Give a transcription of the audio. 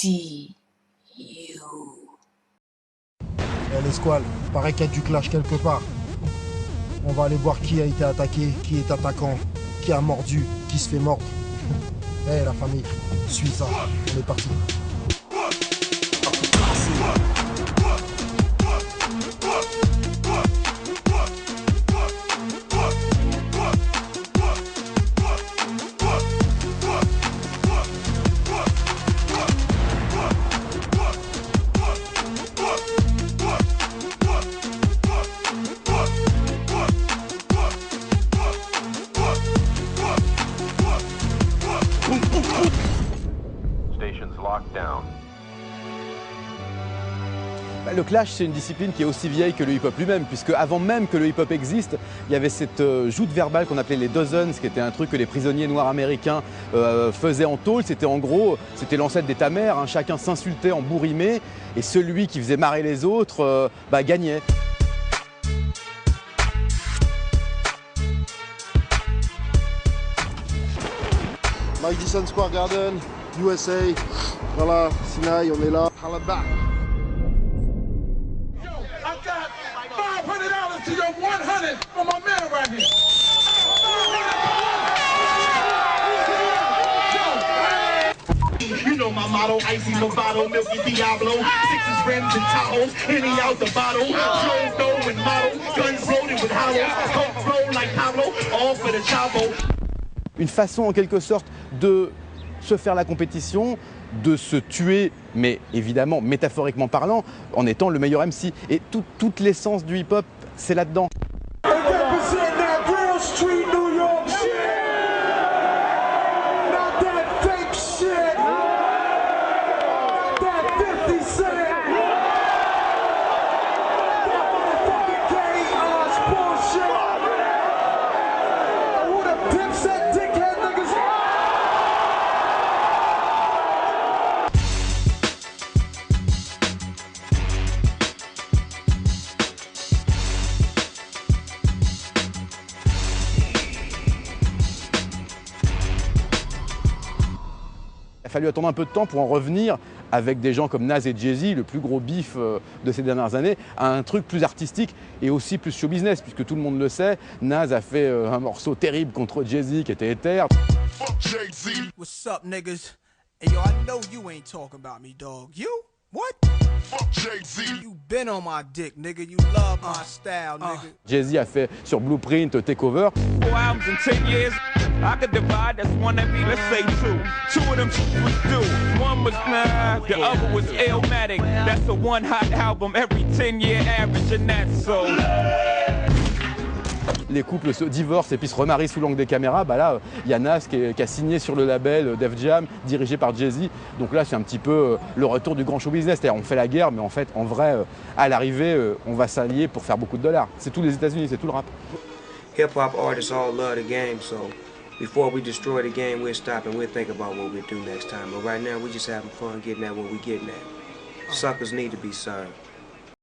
see you. Eh les squales, paraît qu'il y a du clash quelque part. On va aller voir qui a été attaqué, qui est attaquant, qui a mordu, qui se fait mordre. Eh la famille, suis ça, on est parti. Le clash, c'est une discipline qui est aussi vieille que le hip-hop lui-même, puisque avant même que le hip-hop existe, il y avait cette joute verbale qu'on appelait les dozens, qui était un truc que les prisonniers noirs américains faisaient en tôle. C'était en gros, c'était l'ancêtre des ta-mère, hein. Chacun s'insultait en bourrimé, et celui qui faisait marrer les autres gagnait. Madison Square Garden, USA, voilà, Sinaï, on est là. Halaba. To your 100 for my man right here. You know my motto, icy Lovato, milky Diablo, sixes, rims, and Tahoes, Henny out the bottle, flow, dough, and model, guns loaded with hollows, coke flow like Pablo, all for the chavo. Une façon en quelque sorte de se faire la compétition, de se tuer, mais évidemment, métaphoriquement parlant, en étant le meilleur MC. Et toute l'essence du hip-hop, c'est là-dedans. Il a fallu attendre un peu de temps pour en revenir avec des gens comme Nas et Jay-Z, le plus gros bif de ces dernières années, à un truc plus artistique et aussi plus show business, puisque tout le monde le sait, Nas a fait un morceau terrible contre Jay-Z qui était éther. What's up, niggas? Hey yo, I know you ain't talking about me, dog. You? What? You been on my dick, nigga. You love my style, nigga. Jay-Z a fait sur Blueprint Takeover. 4 albums in 10 years. I could divide, that's one that be, let's say two. Two of them was due. One was mad, the other was Illmatic. That's a one hot album every 10-year average, and that's so. Les couples se divorcent et puis se remarient sous l'angle des caméras. Bah là, il y a Nas qui a signé sur le label Def Jam, dirigé par Jay-Z. Donc là, c'est un petit peu le retour du grand show business. C'est-à-dire, on fait la guerre, mais en fait, en vrai, à l'arrivée, on va s'allier pour faire beaucoup de dollars. C'est tous les États-Unis, c'est tout le rap. Hip-hop artists all love the game, so before we destroy the game, we'll stop and we'll think about what we'll do next time. But right now, we're just having fun getting at what we're getting at. Suckers need to be served.